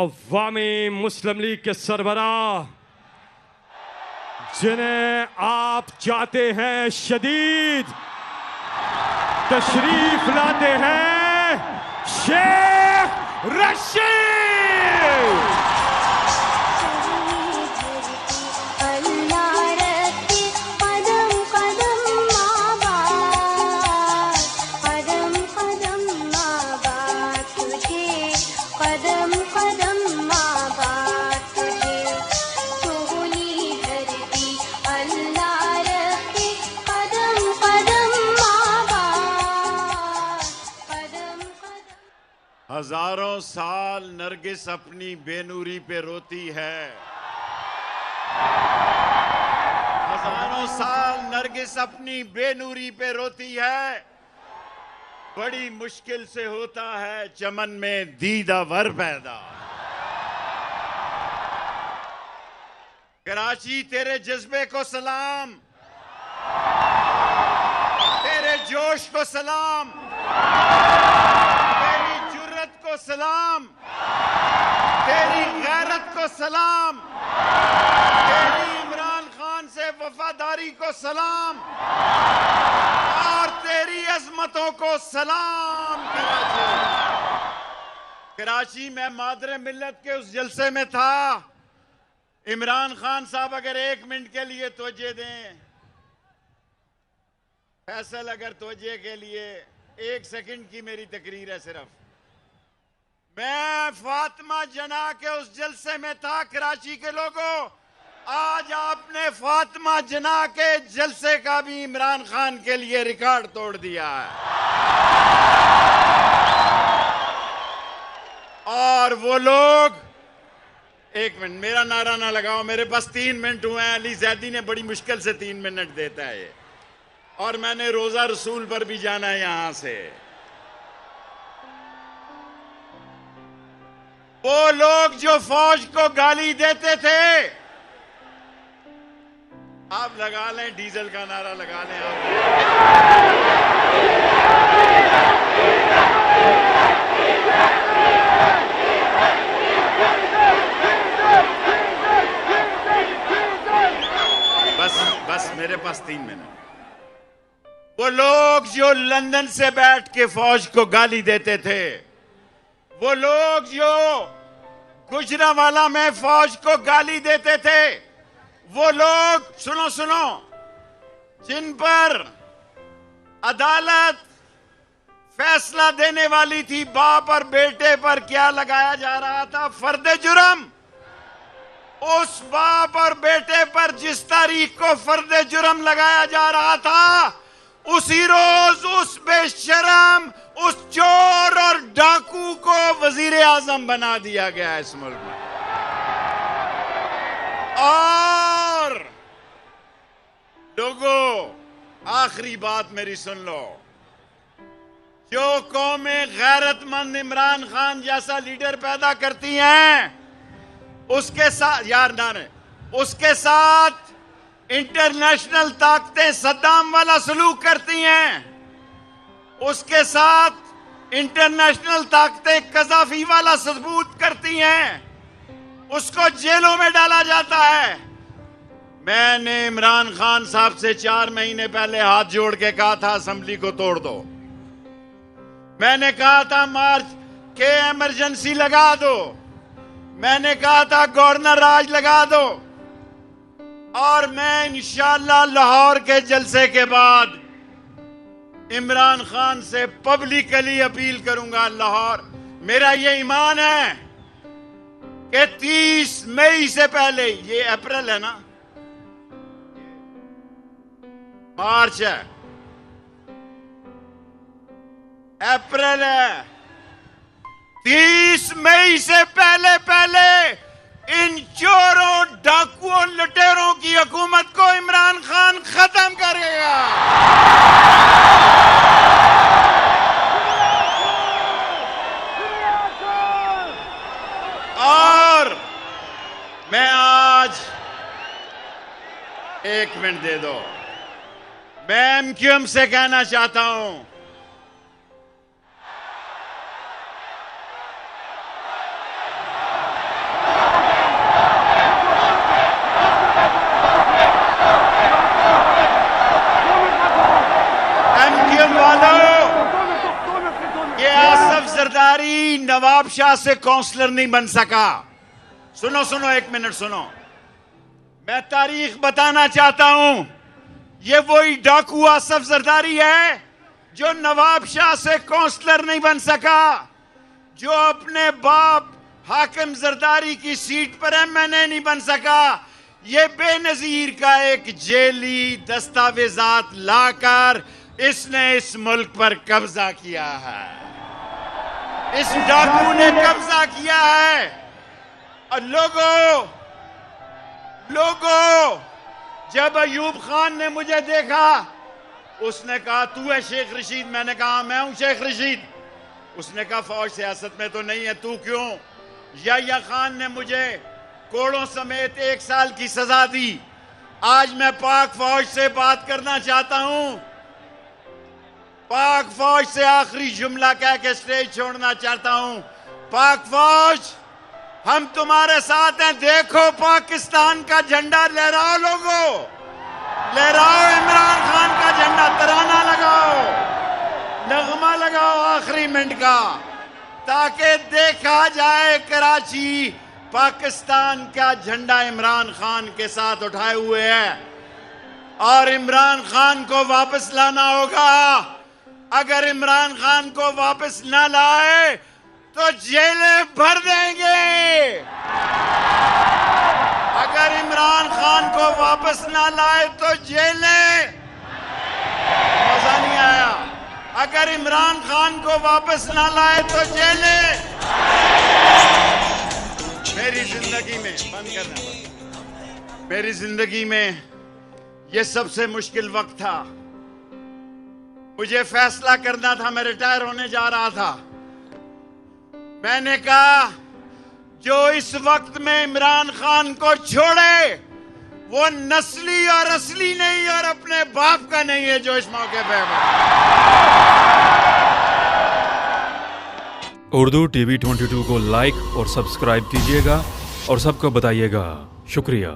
अवामी मुस्लिम league के सरबराह, जिन्हें आप चाहते हैं शदीद, तशरीफ लाते हैं शेख रशीद। हजारों साल नरगिस अपनी बेनूरी पे रोती है। हजारों साल नरगिस अपनी बेनूरी पे रोती है। बड़ी मुश्किल से होता है चमन में दीदावर पैदा। कराची तेरे जज्बे को सलाम, तेरे जोश को सलाम, को सलाम, तेरी गैरत को सलाम, तेरी इमरान खान से वफादारी को सलाम और तेरी अजमतों को सलाम। कराची में मादरे मिल्लत के उस जलसे में था। इमरान खान साहब अगर 1 मिनट के लिए तवज्जो दें, फैसल अगर तवज्जो के लिए 1 सेकंड की मेरी तकरीर है सिर्फ। मैं फातिमा जना के उस जलसे में था। कराची के लोगों, आज आपने फातिमा जना के जलसे का भी इमरान खान के लिए रिकॉर्ड तोड़ दिया है। और वो लोग, 1 मिनट मेरा नारा ना लगाओ, मेरे पास 3 मिनट हुए हैं। अली जैदी ने बड़ी मुश्किल से 3 मिनट देता है ये, और मैंने रोजा रसूल पर भी जाना है यहां से। वो लोग जो फौज को गाली देते थे, आप लगा लें डीजल का नारा लगा लें आप। बस मेरे पास 3 मिनट। वो लोग जो लंदन से बैठ के फौज को गाली देते थे, वो लोग जो गुजरांवाला में फौज को गाली देते थे, वो लोग, सुनो, जिन पर अदालत फैसला देने वाली थी बाप और बेटे पर क्या लगाया जा रहा था, फर्द जुर्म। उस बाप और बेटे पर जिस तारीख को फर्द जुर्म लगाया जा रहा था, उसी रोज उस बेशरम, उस चोर और डाकू को वजीर आजम बना दिया गया इस मुल्क में। और लोगों, आखिरी बात मेरी सुन लो। जो कौमें गैरतमंद इमरान खान जैसा लीडर पैदा करती हैं, उसके साथ यार नारे, उसके साथ इंटरनेशनल ताकतें सद्दाम वाला सलूक करती हैं, उसके साथ इंटरनेशनल ताकतें कज़ाफी वाला सबूत करती हैं, उसको जेलों में डाला जाता है। मैंने इमरान खान साहब से 4 महीने पहले हाथ जोड़ के कहा था असेंबली को तोड़ दो। मैंने कहा था मार्च के इमरजेंसी लगा दो। मैंने कहा था गवर्नर राज लगा दो। और मैं इंशाअल्लाह लाहौर के जलसे के बाद इमरान खान से पब्लिकली अपील करूंगा। लाहौर, मेरा ये ईमान है कि 30 मई से पहले, ये अप्रैल है ना, मार्च है, अप्रैल है, 30 मई से पहले इन चोरों, डाकुओं, लुटेरों की हुकूमत को इमरान खान खत्म करेगा। और मैं आज 1 मिनट दे दो, मैं एमक्यूएम से कहना चाहता हूं, नवाब शाह से काउंसलर नहीं बन सका। सुनो सुनो, एक मिनट सुनो, मैं तारीख बताना चाहता हूं। ये वही डाकू आसफ जरदारी है जो नवाब शाह से काउंसलर नहीं बन सका, जो अपने बाप हाकिम जरदारी की सीट पर एमएनए नहीं बन सका। ये बेनजीर का एक जेली दस्तावेजात लाकर इसने इस मुल्क पर कब्जा किया है। इस डाकू ने कब्जा किया है। और लोगों, जब अयूब खान ने मुझे देखा, उसने कहा तू है शेख रशीद। मैंने कहा मैं हूं शेख रशीद। उसने कहा फौज सियासत में तो नहीं है, तू क्यों? याह्या खान ने मुझे कोड़ों समेत 1 साल की सजा दी। आज मैं पाक फौज से बात करना चाहता हूं। पाक फौज से आखिरी जुमला कह के स्टेज छोड़ना चाहता हूं। पाक फौज, हम तुम्हारे साथ हैं। देखो पाकिस्तान का झंडा लहराओ, लोगों लहराओ, इमरान खान का झंडा, तराना लगाओ, नगमा लगाओ आखिरी मिनट का, ताकि देखा जाए कराची पाकिस्तान का झंडा इमरान खान के साथ उठाए हुए है। और इमरान खान को वापस लाना होगा। अगर इमरान खान को वापस ना लाए तो जेलें भर देंगे। अगर इमरान खान को वापस ना लाए तो जेलें, मजा नहीं आया, अगर इमरान खान को वापस ना लाए तो जेलें। मेरी जिंदगी में बंद करना, मेरी जिंदगी में यह सबसे मुश्किल वक्त था। मुझे फैसला करना था, मैं रिटायर होने जा रहा था। मैंने कहा जो इस वक्त में इमरान खान को छोड़े वो नस्ली और असली नहीं और अपने बाप का नहीं है जो इस मौके पे है। उर्दू टीवी 22 को लाइक और सब्सक्राइब कीजिएगा और सबको बताइएगा। शुक्रिया।